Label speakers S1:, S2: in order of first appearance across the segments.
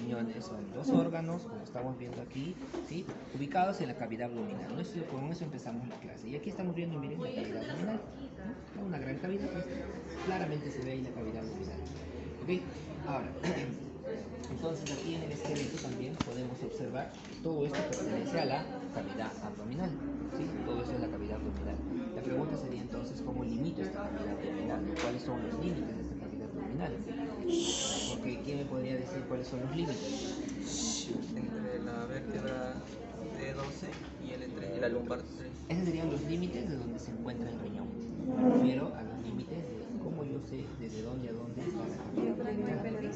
S1: riñones son dos órganos, como estamos viendo aquí, ¿sí? Ubicados en la cavidad abdominal, ¿no? Con eso empezamos la clase. Y aquí estamos viendo, miren, la cavidad abdominal, ¿no? Una gran cavidad, pues, claramente se ve ahí la cavidad abdominal. ¿Ok? Ahora, entonces aquí en el esqueleto también podemos observar todo esto pertenece a la cavidad abdominal, ¿sí? Todo eso es la cavidad abdominal. La pregunta sería entonces, ¿cómo limito esta cavidad abdominal? ¿Cuáles son los límites de esta cavidad abdominal? Porque ¿quién me podría decir cuáles son los límites?
S2: Entre la vértebra D12 y la lumbar 3.
S1: Esos serían los límites de donde se encuentra el riñón. Me refiero a los límites de cómo yo sé desde dónde a dónde está la cavidad abdominal.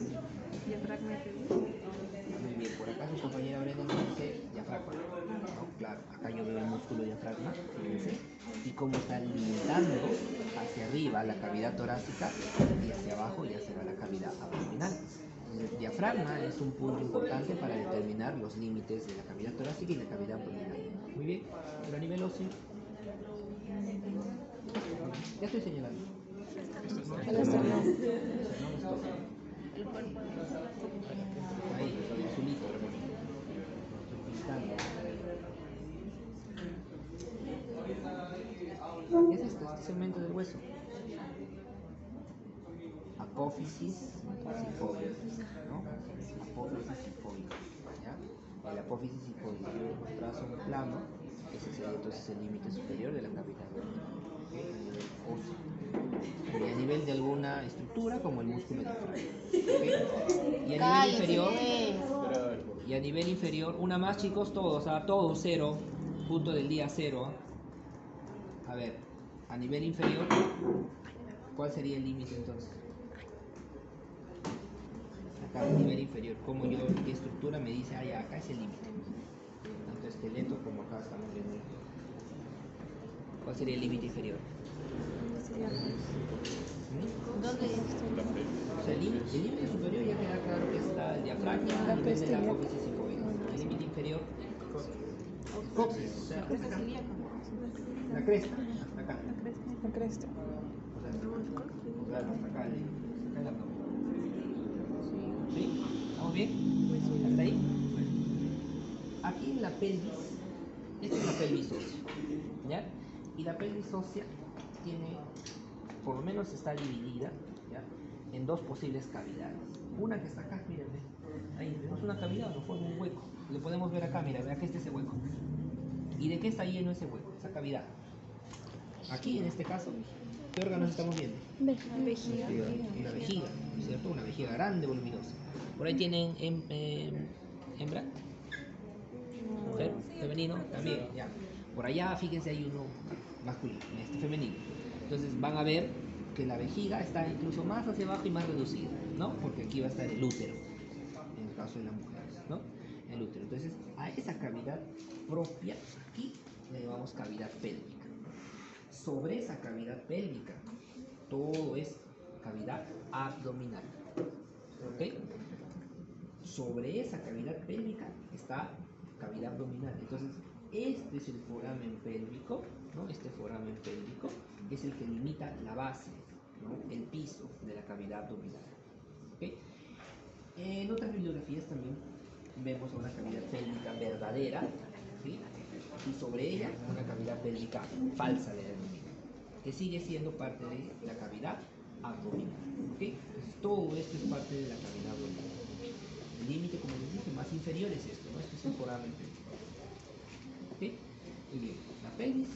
S1: Muy bien, por acá su compañera Brenda nos dice diafragma. No, claro, acá yo veo el músculo diafragma, fíjense, y cómo está limitando hacia arriba la cavidad torácica y hacia abajo ya se va la cavidad abdominal. El diafragma es un punto importante para determinar los límites de la cavidad torácica y la cavidad abdominal. Muy bien, pero a nivel óseo, ya estoy señalando.
S3: El esternón.
S1: Ahí, el azulito, pintando. ¿Qué es esto? Este segmento del hueso. Apófisis sifoide, ¿no? Apófisis sifoide, ¿ya? El apófisis sifoide, yo trazo un plano, ese sería entonces el límite superior de la cavidad abdominal, ¿okay? A nivel óseo. Y a nivel de alguna estructura, como el músculo diafragma, ¿okay? Y a nivel inferior, y a nivel inferior, una más, chicos, todos, todos cero, punto del día cero. A ver, a nivel inferior, ¿cuál sería el límite entonces? Acá a nivel inferior, como yo, qué estructura me dice, ya, acá es el límite. Tanto esqueleto como acá estamos viendo. ¿Cuál sería el límite inferior?
S3: ¿Dónde es?
S1: O sea, el límite superior ya queda claro que está el diafragma a nivel de la apófisis sifoide. El límite inferior, coxis, o sea, la cresta, hasta acá.
S3: La cresta.
S1: O sea, claro, hasta acá el abdomen. ¿Sí? ¿Estamos bien? ¿Hasta ahí? Aquí en la pelvis, esta es la pelvis ósea, ¿ya? Y la pelvis ósea tiene, por lo menos está dividida, ¿ya? En dos posibles cavidades. Una que está acá, mírenme, ahí vemos una cavidad, nos forma un hueco. Lo podemos ver acá, mira, aquí está ese hueco. ¿Y de qué está lleno ese hueco, esa cavidad? Aquí, en este caso, ¿qué órganos estamos viendo?
S3: Vejiga.
S1: Una vejiga, ¿cierto? Una vejiga grande, voluminosa. Por ahí tienen hembra, mujer, femenino, también, ya. Por allá, fíjense, hay uno masculino, femenino. Entonces van a ver que la vejiga está incluso más hacia abajo y más reducida, ¿no? Porque aquí va a estar el útero, en el caso de la mujer, ¿no? El útero. Entonces, a esa cavidad propia, aquí le llamamos cavidad pélvica. Sobre esa cavidad pélvica, todo es cavidad abdominal, ¿ok? Sobre esa cavidad pélvica está cavidad abdominal. Entonces, este es el foramen pélvico, ¿no? Este foramen pélvico es el que limita la base, ¿no? El piso de la cavidad abdominal, ¿ok? En otras bibliografías también vemos una cavidad pélvica verdadera, ¿sí? Y sobre ella una cavidad pélvica falsa, le denominan, que sigue siendo parte de la cavidad abdominal, ¿ok? Entonces todo esto es parte de la cavidad abdominal. El límite, como les dije, más inferior es esto, ¿no? Esto es el foramen pélvico, ¿ok? Muy bien, la pelvis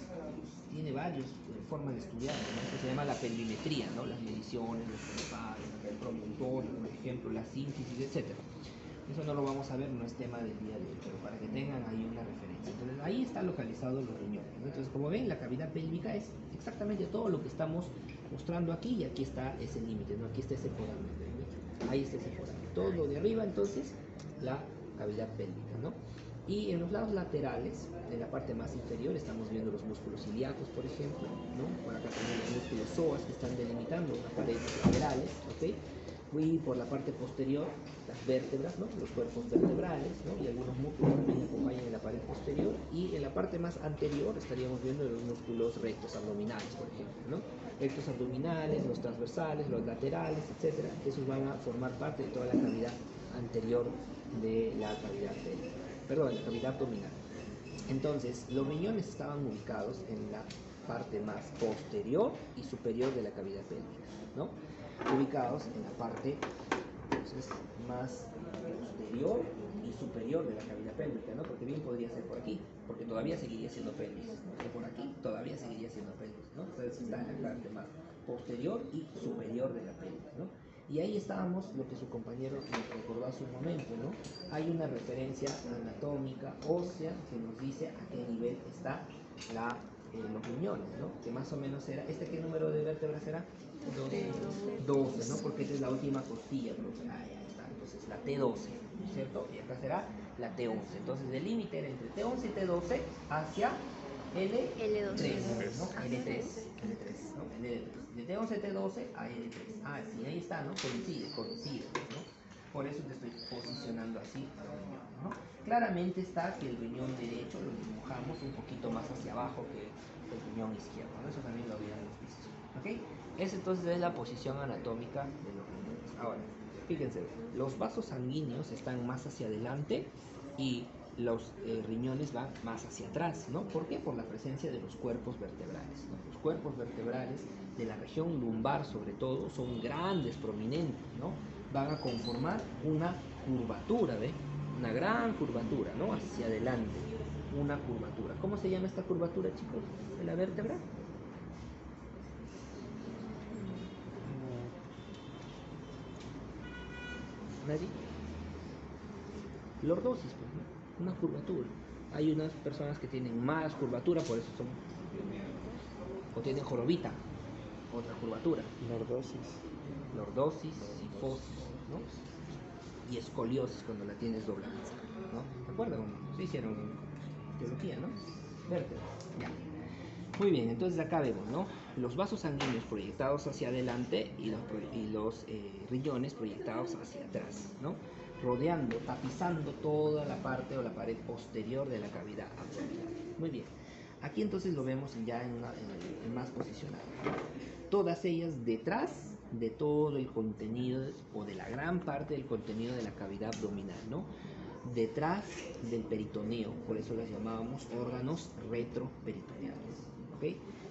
S1: tiene varias formas de estudiarla, ¿no? Esto se llama la pelvimetría, ¿no? Las mediciones, los pares, el promontorio, por ejemplo, la síntesis, etc. Eso no lo vamos a ver, no es tema del día de hoy, pero para que tengan ahí una referencia. Entonces ahí está localizado los riñones, ¿no? Entonces, como ven, la cavidad pélvica es exactamente todo lo que estamos mostrando aquí, y aquí está ese límite, ¿no? Aquí está ese foramen, ¿no? Ahí está ese foramen. Todo lo de arriba, entonces, la cavidad pélvica, ¿no? Y en los lados laterales, en la parte más inferior, estamos viendo los músculos ilíacos, por ejemplo, ¿no? Por acá tenemos los músculos psoas que están delimitando las paredes laterales, ¿ok? Y por la parte posterior, las vértebras, ¿no? Los cuerpos vertebrales, ¿no? Y algunos músculos también acompañan en la pared posterior. Y en la parte más anterior estaríamos viendo los músculos rectos abdominales, por ejemplo, ¿no? Rectos abdominales, los transversales, los laterales, etcétera. Esos van a formar parte de toda la cavidad anterior de la cavidad pélvica, perdón, la cavidad abdominal. Entonces, los riñones estaban ubicados en la parte más posterior y superior de la cavidad pélvica, ¿no? Ubicados en la parte, entonces, más posterior y superior de la cavidad pélvica, ¿no? Porque bien podría ser por aquí, porque todavía seguiría siendo pelvis, ¿no? Que por aquí todavía seguiría siendo pelvis, ¿no? Entonces está en la parte más posterior y superior de la pelvis, ¿no? Y ahí estábamos, lo que su compañero nos recordó hace un momento, ¿no? Hay una referencia anatómica ósea que nos dice a qué nivel está los riñones, ¿no? Que más o menos era, ¿qué número de vértebras era? 12, ¿no? Porque esta es la última costilla, profe. Ah, ya está, entonces la T12, ¿no es cierto? Y acá será la T11. Entonces el límite era entre T11 y T12 hacia L3, ¿no? L3, ¿no? L3. De T11 a T12 a L3. Ah, sí, ahí está, ¿no? Coincide, ¿no? Por eso te estoy posicionando así los riñones, ¿no? Claramente está que el riñón derecho lo dibujamos un poquito más hacia abajo que el riñón izquierdo, ¿no? Eso también lo habíamos visto, ¿ok? Esa entonces es la posición anatómica de los riñones. Ahora, fíjense, los vasos sanguíneos están más hacia adelante y los riñones van más hacia atrás, ¿no? ¿Por qué? Por la presencia de los cuerpos vertebrales, ¿no? Los cuerpos vertebrales de la región lumbar, sobre todo, son grandes, prominentes, ¿no? Van a conformar una curvatura, ¿ve? Una gran curvatura, ¿no? Hacia adelante, una curvatura. ¿Cómo se llama esta curvatura, chicos, de la vértebra? ¿Nadie? Lordosis, pues, ¿no? Una curvatura. Hay unas personas que tienen más curvatura, por eso son, o tienen jorobita, otra curvatura. Lordosis, sifosis, ¿no? Y escoliosis cuando la tienes doblada, ¿no? ¿De acuerdo? Se hicieron teología, ¿no? Vértebras, ya. Muy bien, entonces acá vemos, ¿no? Los vasos sanguíneos proyectados hacia adelante y los riñones proyectados hacia atrás, ¿no? Rodeando, tapizando toda la parte o la pared posterior de la cavidad abdominal. Muy bien. Aquí entonces lo vemos ya en más posicionado, ¿no? Todas ellas detrás de todo el contenido o de la gran parte del contenido de la cavidad abdominal, ¿no? Detrás del peritoneo, por eso las llamábamos órganos retroperitoneales. ¿Ok?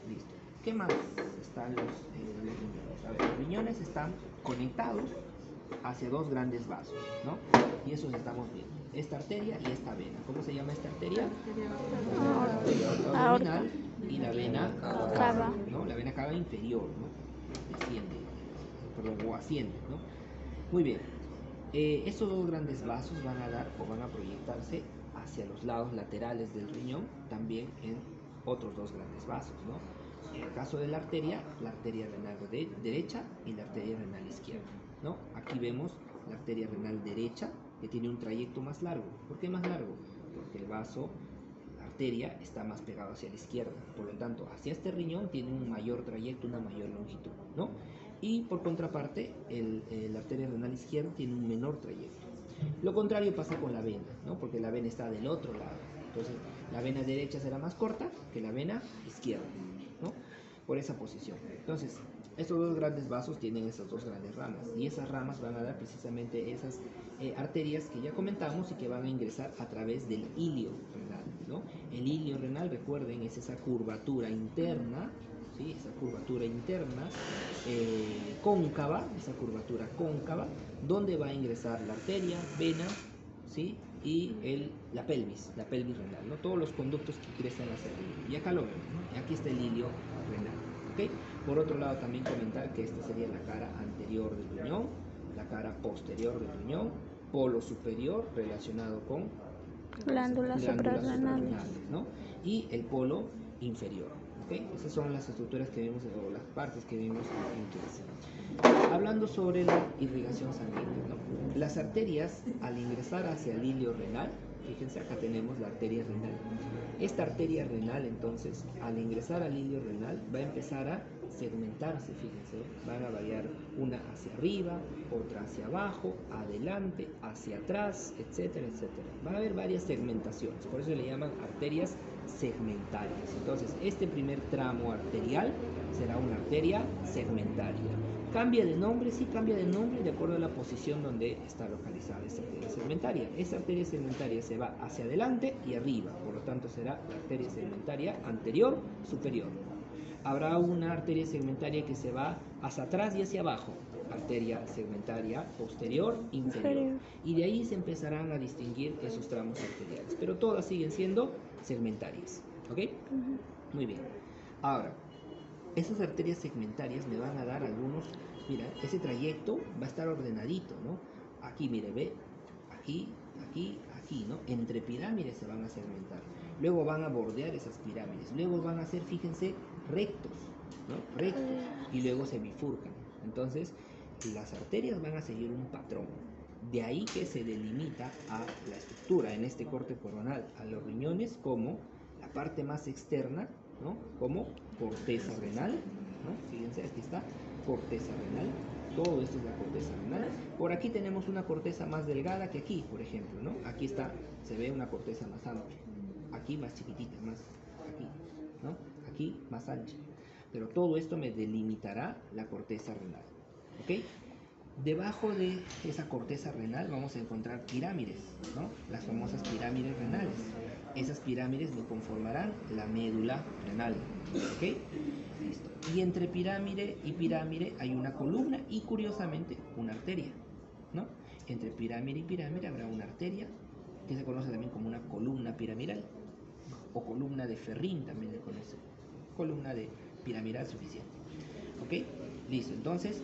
S1: Listo. ¿Qué más están los riñones? A ver, los riñones están conectados hacia dos grandes vasos, ¿no? Y esos estamos viendo. Esta arteria y esta vena. ¿Cómo se llama esta arteria? La arteria abdominal y la vena cava, ¿no? La vena cava inferior, ¿no? Desciende, perdón, o asciende, ¿no? Muy bien. Estos dos grandes vasos van a dar o van a proyectarse hacia los lados laterales del riñón, también en otros dos grandes vasos, ¿no? En el caso de la arteria renal derecha y la arteria renal izquierda, ¿no? Aquí vemos la arteria renal derecha que tiene un trayecto más largo. ¿Por qué más largo? Porque el vaso, la arteria, está más pegado hacia la izquierda. Por lo tanto, hacia este riñón tiene un mayor trayecto, una mayor longitud, ¿no? Y por contraparte, la arteria renal izquierda tiene un menor trayecto. Lo contrario pasa con la vena, ¿no? Porque la vena está del otro lado. Entonces, la vena derecha será más corta que la vena izquierda, ¿no? Por esa posición. Entonces, estos dos grandes vasos tienen esas dos grandes ramas y esas ramas van a dar precisamente esas arterias que ya comentamos y que van a ingresar a través del ilio renal, ¿no? El ilio renal, recuerden, es esa curvatura interna, ¿sí? Esa curvatura interna cóncava, esa curvatura cóncava, donde va a ingresar la arteria, vena, ¿sí? Y la pelvis renal, ¿no? Todos los conductos que ingresan hacia el ilio. Y acá lo vemos, ¿no? Y aquí está el ilio renal, ¿ok? Por otro lado, también comentar que esta sería la cara anterior del riñón, la cara posterior del riñón, polo superior relacionado con
S3: Glándulas suprarrenales,
S1: ¿no? Y el polo inferior, ¿ok? Esas son las estructuras que vimos, o las partes que vimos en clase. Hablando sobre la irrigación sanguínea, ¿no? Las arterias, al ingresar hacia el ilio renal, fíjense, acá tenemos la arteria renal. Esta arteria renal, entonces, al ingresar al ilio renal, va a empezar a segmentarse, fíjense, van a variar una hacia arriba, otra hacia abajo, adelante, hacia atrás, etcétera, etcétera. Van a haber varias segmentaciones, por eso le llaman arterias segmentarias. Entonces, este primer tramo arterial será una arteria segmentaria. Cambia de nombre, sí cambia de nombre de acuerdo a la posición donde está localizada esta arteria segmentaria. Esta arteria segmentaria se va hacia adelante y arriba, por lo tanto será la arteria segmentaria anterior, superior. Habrá una arteria segmentaria que se va hacia atrás y hacia abajo, arteria segmentaria posterior, inferior. Y de ahí se empezarán a distinguir esos tramos arteriales, pero todas siguen siendo segmentarias. ¿Ok? Muy bien. Ahora, esas arterias segmentarias me van a dar algunos, mira, ese trayecto va a estar ordenadito, ¿no? Aquí, mire, ve, aquí, aquí, aquí, ¿no? Entre pirámides se van a segmentar. Luego van a bordear esas pirámides. Luego van a ser, fíjense, rectos, ¿no? Rectos. Y luego se bifurcan. Entonces, las arterias van a seguir un patrón. De ahí que se delimita a la estructura en este corte coronal, a los riñones como la parte más externa, ¿no? Como corteza renal, ¿no? Fíjense, aquí está, corteza renal. Todo esto es la corteza renal. Por aquí tenemos una corteza más delgada que aquí, por ejemplo, ¿no? Aquí está, se ve una corteza más amplia. Aquí más chiquitita, más aquí, ¿no? Aquí más ancha. Pero todo esto me delimitará la corteza renal, ¿ok? Debajo de esa corteza renal vamos a encontrar pirámides, ¿no? Las famosas pirámides renales. Esas pirámides me conformarán la médula renal, ¿ok? Listo. Y entre pirámide y pirámide hay una columna y curiosamente una arteria, ¿no? Entre pirámide y pirámide habrá una arteria que se conoce también como una columna piramidal o columna de Ferrín también le conoce, columna de piramidal suficiente, ¿ok? Listo. Entonces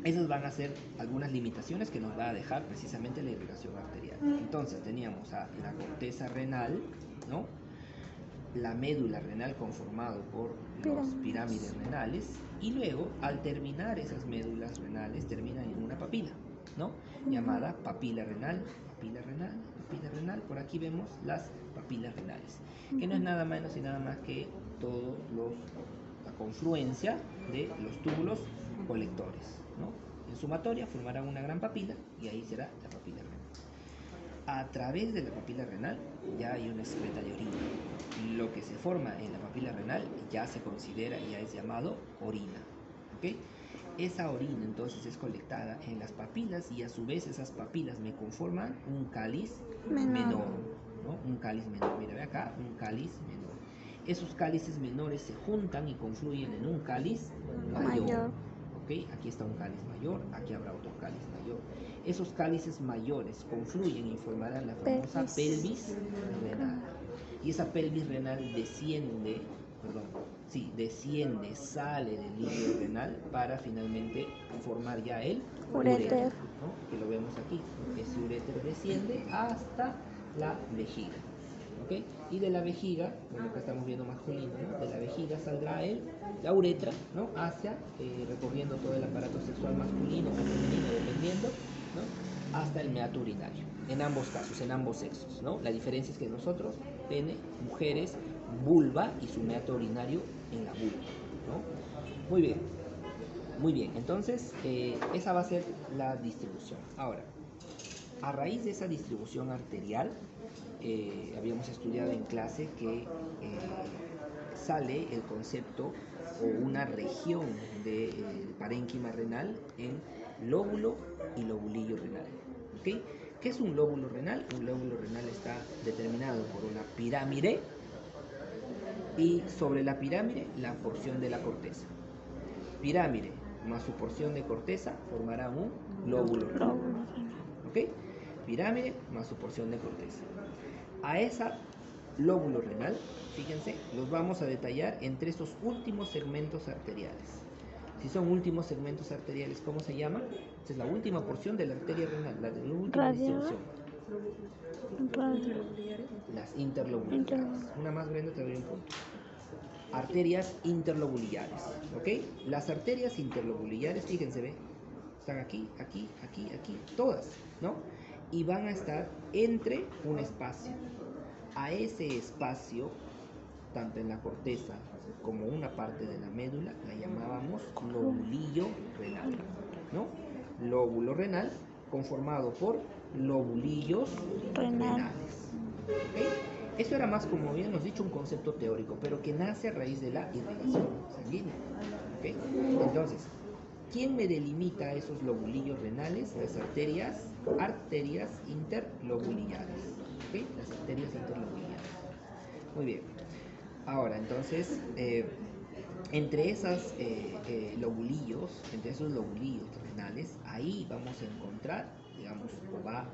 S1: esas van a ser algunas limitaciones que nos va a dejar precisamente la irrigación arterial. Entonces teníamos a la corteza renal, ¿no? La médula renal conformado por las pirámides renales y luego al terminar esas médulas renales terminan en una papila, ¿no? Llamada papila renal, papila renal, papila renal. Por aquí vemos las papilas renales, que no es nada menos y nada más que la confluencia de los túbulos colectores, ¿no? En sumatoria formarán una gran papila y ahí será la papila renal. A través de la papila renal ya hay una excreta de orina. Lo que se forma en la papila renal ya se considera, ya es llamado orina, ¿ok? Esa orina entonces es colectada en las papilas y a su vez esas papilas me conforman un cáliz menor, ¿no? Un cáliz menor, mira, ve acá, un cáliz menor. Esos cálices menores se juntan y confluyen en un cáliz mayor. ¿Okay? Aquí está un cáliz mayor, aquí habrá otro cáliz mayor. Esos cálices mayores confluyen y formarán la famosa pelvis renal. Y esa pelvis renal desciende, sale del líquido renal para finalmente formar ya el uréter, ¿no? Que lo vemos aquí. Ese uréter desciende hasta la vejiga. ¿Okay? Y de la vejiga, bueno, acá estamos viendo masculino, ¿no? De la vejiga saldrá la uretra, ¿no? Hacia, recorriendo todo el aparato sexual masculino o femenino, dependiendo, ¿no? Hasta el meato urinario, en ambos casos, en ambos sexos, ¿no? La diferencia es que nosotros, pene, mujeres, vulva y su meato urinario en la vulva, ¿no? Muy bien, muy bien. Entonces, esa va a ser la distribución. Ahora, a raíz de esa distribución arterial, habíamos estudiado en clase que sale el concepto o una región del parénquima renal en lóbulo y lobulillo renal, ¿okay? ¿Qué es un lóbulo renal? Un lóbulo renal está determinado por una pirámide y sobre la pirámide la porción de la corteza. Pirámide más su porción de corteza formará un lóbulo renal, ¿ok? Pirámide más su porción de corteza. A esa lóbulo renal, fíjense, los vamos a detallar entre esos últimos segmentos arteriales. Si son últimos segmentos arteriales, ¿cómo se llama? Esa es la última porción de la arteria renal, la de la última distribución. Las interlobulares. Una más grande te doy un punto. Arterias interlobulares, ¿ok? Las arterias interlobulares, fíjense, ¿ve? Están aquí, aquí, aquí, aquí, todas, ¿no? Y van a estar entre un espacio. A ese espacio, tanto en la corteza como una parte de la médula, la llamábamos lobulillo renal, ¿no? Lóbulo renal conformado por lobulillos renales, ¿okay? Eso era más, como habíamos dicho, un concepto teórico, pero que nace a raíz de la irrigación sanguínea, ¿okay? Entonces, ¿Quién me delimita esos lobulillos renales? Las arterias interlobulillares. ¿Ok? Las arterias interlobulillares. Muy bien. Ahora, entonces, entre esos lobulillos renales, ahí vamos a encontrar, digamos, va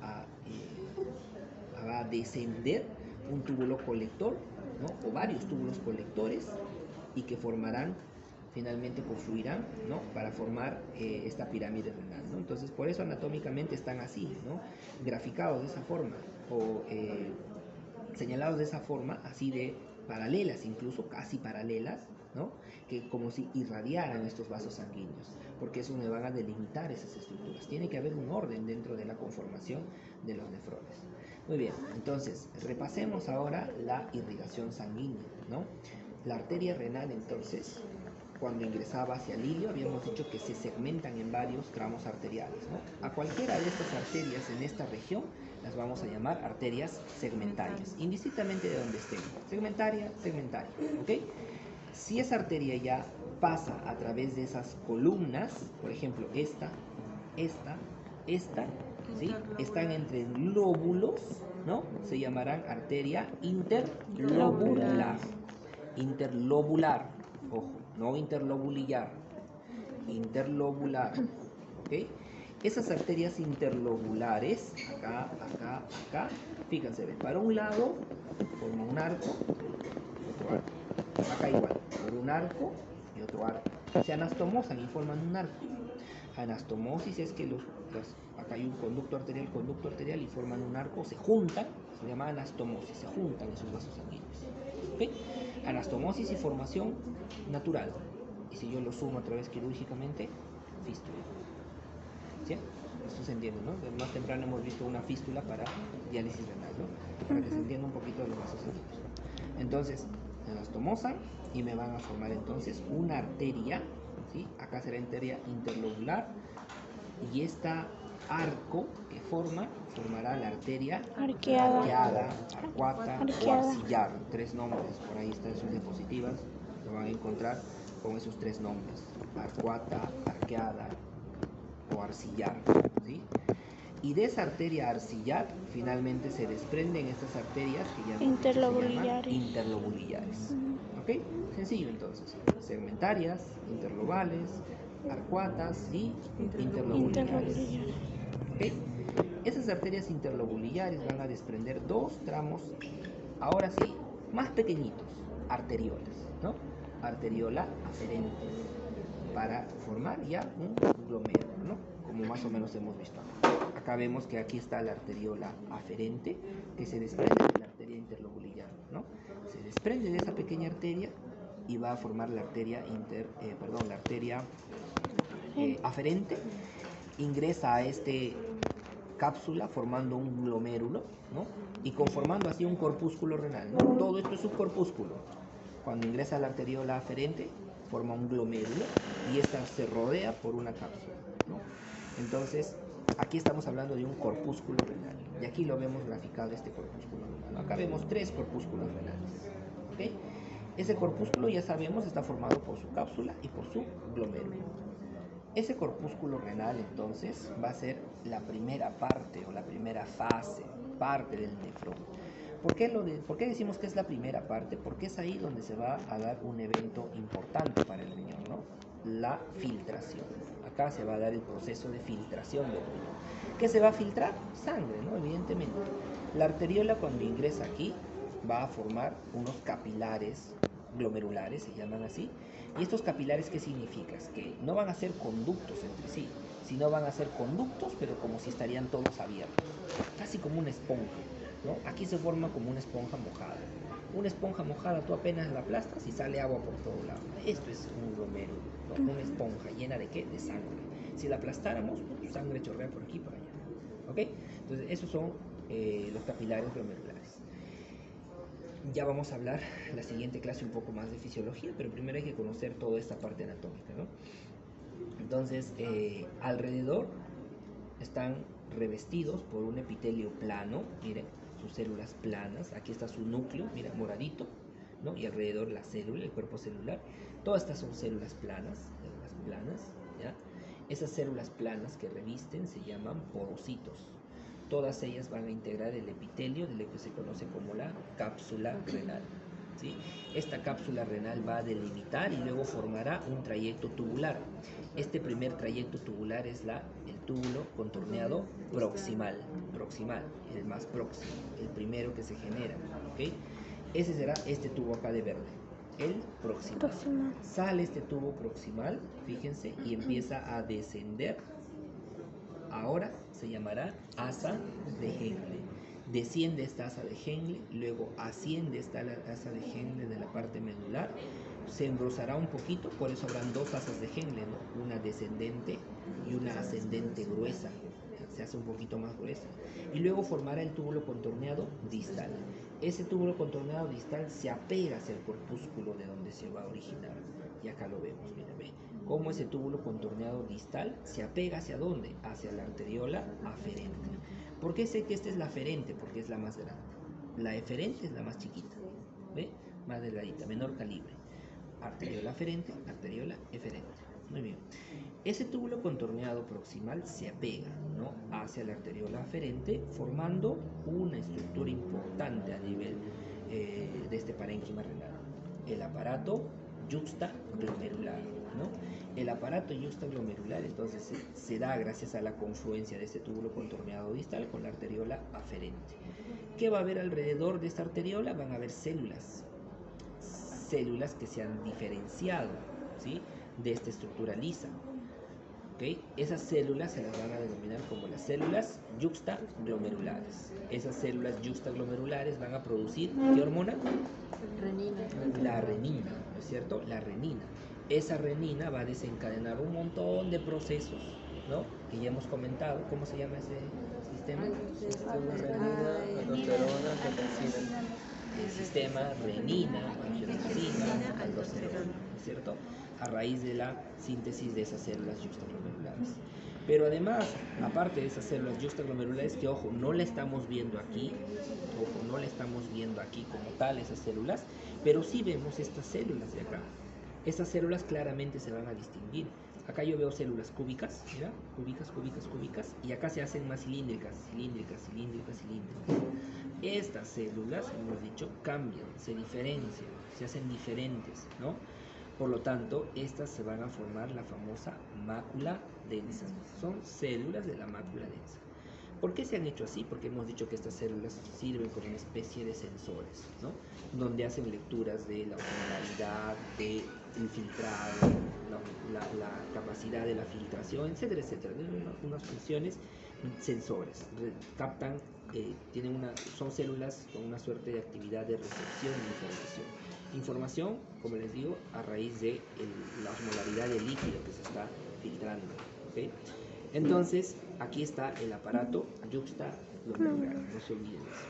S1: a descender un túbulo colector, ¿no? O varios túbulos colectores, y que formarán, finalmente confluirán, ¿no? Para formar esta pirámide renal, ¿no? Entonces, por eso anatómicamente están así, ¿no? Graficados de esa forma, o señalados de esa forma, así de paralelas, incluso casi paralelas, ¿no? Que como si irradiaran estos vasos sanguíneos, porque eso me van a delimitar esas estructuras. Tiene que haber un orden dentro de la conformación de los nefrones. Muy bien, entonces repasemos ahora la irrigación sanguínea, ¿no? La arteria renal, entonces, cuando ingresaba hacia el ilio, habíamos dicho que se segmentan en varios tramos arteriales, ¿no? A cualquiera de estas arterias en esta región las vamos a llamar arterias segmentarias, indistintamente de donde estén. Segmentaria, ¿ok? Si esa arteria ya pasa a través de esas columnas, por ejemplo, esta, ¿sí? Están entre lóbulos, ¿no? Se llamarán arteria interlobular. Interlobular, ojo, no interlobulillar, interlobular, ¿ok? Esas arterias interlobulares, acá, fíjense, ven, para un lado forma un arco, otro arco, acá igual, por un arco y otro arco. Se anastomosan y forman un arco. Anastomosis es que acá hay un conducto arterial y forman un arco, se juntan, se llama anastomosis, se juntan esos vasos sanguíneos. ¿Okay? Anastomosis y formación natural. Y si yo lo sumo a través quirúrgicamente, fístula. ¿Sí? Esto se entiende, ¿no? Más temprano hemos visto una fístula para diálisis renal, ¿no? Para que se entienda un poquito de los vasos sanguíneos. Entonces, se anastomosan y me van a formar entonces una arteria, ¿sí? Acá será arteria interlobular, y esta arco que formará la arteria arqueada, arcuata o arcillar. 3 nombres, por ahí están sus diapositivas, lo van a encontrar con esos 3 nombres: arcuata, arqueada o arcillar, ¿sí? Y de esa arteria arcillar finalmente se desprenden estas arterias que ya
S3: interlobulillares.
S1: Interlobulillares. ¿Ok? Sencillo entonces. Segmentarias, interlobales, arcuatas y interlobulillares. ¿Ok? Esas arterias interlobulillares van a desprender 2 tramos, ahora sí, más pequeñitos, arteriolas, ¿no? Arteriola aferente, para formar ya un glomérulo, ¿no? Como más o menos hemos visto acá. Acá vemos que aquí está la arteriola aferente, que se desprende de la arteria interlobulillar, ¿no? Se desprende de esa pequeña arteria y va a formar la arteria aferente, ingresa a este cápsula formando un glomérulo, ¿no? Y conformando así un corpúsculo renal, ¿no? Todo esto es un corpúsculo. Cuando ingresa a la arteriola aferente, forma un glomérulo y esta se rodea por una cápsula, ¿no? Entonces, aquí estamos hablando de un corpúsculo renal, y aquí lo vemos graficado, este corpúsculo renal. Acá vemos 3 corpúsculos renales, ¿ok? Ese corpúsculo, ya sabemos, está formado por su cápsula y por su glomérulo. Ese corpúsculo renal, entonces, va a ser la primera parte o la primera parte del nefrón. ¿Por qué decimos que es la primera parte? Porque es ahí donde se va a dar un evento importante para el riñón, ¿no? La filtración. Acá se va a dar el proceso de filtración del riñón. ¿Qué se va a filtrar? Sangre, ¿no? Evidentemente. La arteriola, cuando ingresa aquí, va a formar unos capilares glomerulares, se llaman así. ¿Y estos capilares qué significa? Que no van a ser conductos entre sí, sino van a ser conductos, pero como si estarían todos abiertos, casi como una esponja, ¿no? Aquí se forma como una esponja mojada. Una esponja mojada, tú apenas la aplastas y sale agua por todo lado. Esto es un glomérulo, ¿no? Una esponja llena de ¿qué? De sangre. Si la aplastáramos, pues, sangre chorrea por aquí y por allá, ¿ok? Entonces, esos son los capilares glomerulares. Ya vamos a hablar la siguiente clase un poco más de fisiología, pero primero hay que conocer toda esta parte anatómica, ¿no? Entonces, alrededor están revestidos por un epitelio plano, miren, sus células planas, aquí está su núcleo, mira, moradito, ¿no? Y alrededor la célula, el cuerpo celular, todas estas son células planas, ¿ya? Esas células planas que revisten se llaman porocitos. Todas ellas van a integrar el epitelio de lo que se conoce como la cápsula renal. ¿Sí? Esta cápsula renal va a delimitar y luego formará un trayecto tubular. Este primer trayecto tubular es el túbulo contorneado proximal, el más próximo, el primero que se genera. ¿Okay? Ese será este tubo acá de verde, el proximal. Sale este tubo proximal, fíjense, y empieza a descender. Ahora se llamará asa de Henle. Desciende esta asa de Henle, luego asciende esta asa de Henle de la parte medular, se engrosará un poquito, por eso habrán dos asas de Henle, ¿no? Una descendente y una ascendente gruesa, se hace un poquito más gruesa, y luego formará el túbulo contorneado distal. Ese túbulo contorneado distal se apega hacia el corpúsculo de donde se va a originar, y acá lo vemos, miren, ve cómo ese túbulo contorneado distal se apega hacia dónde, hacia la arteriola aferente. ¿Por qué sé que esta es la aferente? Porque es la más grande. La eferente es la más chiquita, ¿ve? Más delgadita, menor calibre. Arteriola aferente, arteriola eferente. Muy bien. Ese túbulo contorneado proximal se apega, ¿no?, hacia la arteriola aferente, formando una estructura importante a nivel de este parénquima renal. El aparato yuxtaglomerular, ¿no? El aparato yuxtaglomerular entonces se da gracias a la confluencia de este túbulo contorneado distal con la arteriola aferente. ¿Qué va a haber alrededor de esta arteriola? Van a haber células que se han diferenciado, ¿sí?, de esta estructura lisa. ¿Okay? Esas células se las van a denominar como las células yuxtaglomerulares. Esas células yuxtaglomerulares van a producir ¿qué hormona?
S4: Renina.
S1: La renina, ¿no es cierto? La renina. Esa renina va a desencadenar un montón de procesos, ¿no?, que ya hemos comentado. ¿Cómo se llama ese sistema?
S2: Renina, aldosterona, angiotensina.
S1: El sistema renina, angiotensina, aldosterona, ¿no es cierto? A raíz de la síntesis de esas células yuxtaglomerulares. Pero además, aparte de esas células yuxtaglomerulares, que ojo, no la estamos viendo aquí, como tal, esas células, pero sí vemos estas células de acá. Estas células claramente se van a distinguir. Acá yo veo células cúbicas, mira, cúbicas, y acá se hacen más cilíndricas. Estas células, hemos dicho, cambian, se diferencian, se hacen diferentes, ¿no? Por lo tanto, estas se van a formar la famosa mácula densa. Son células de la mácula densa. ¿Por qué se han hecho así? Porque hemos dicho que estas células sirven como una especie de sensores, ¿no?, donde hacen lecturas de la osmolaridad, del filtrado, la capacidad de la filtración, etcétera, etcétera. Tienen unas funciones sensores, captan, son células con una suerte de actividad de recepción de información. Información, como les digo, a raíz de la osmolaridad del líquido que se está filtrando, ¿okay? Entonces, aquí está el aparato yuxtaglomerular, no se olviden eso.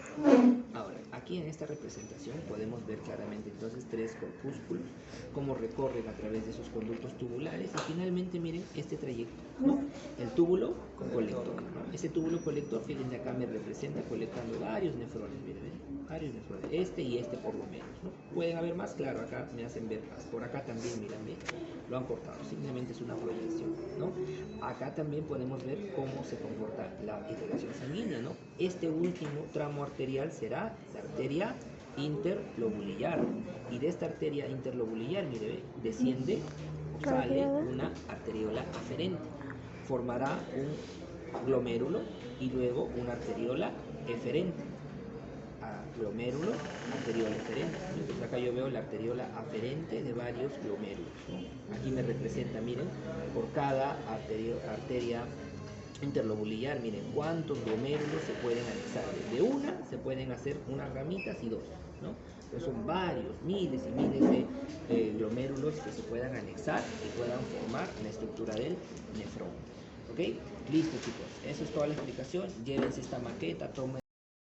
S1: Ahora, aquí en esta representación podemos ver claramente entonces tres corpúsculos, cómo recorren a través de esos conductos tubulares y finalmente miren este trayecto, ¿no?, el túbulo colector, ¿no? Ese túbulo colector, fíjense acá me representa colectando varios nefrones, miren, varios nefrones, este y este por lo menos, ¿no? Pueden haber más, claro, acá me hacen ver más, por acá también, miren, lo han cortado, simplemente es una proyección, ¿no? Acá también podemos ver cómo se comporta la irrigación sanguínea, ¿no? Este último tramo arterial será la arteria interlobulillar, y de esta arteria interlobulillar, mire, desciende o sale una arteriola aferente, formará un glomérulo y luego una arteriola eferente. Glomérulo, arteriola eferente. Entonces acá yo veo la arteriola aferente de varios glomérulos, ¿no? Aquí me representa, miren, por cada arteria interlobulillar, miren cuántos glomérulos se pueden anexar. De una se pueden hacer unas ramitas y dos, ¿no? Entonces son varios, miles y miles de glomérulos que se puedan anexar y puedan formar la estructura del nefrón. ¿Ok? Listo, chicos. Eso es toda la explicación. Llévense esta maqueta, tomen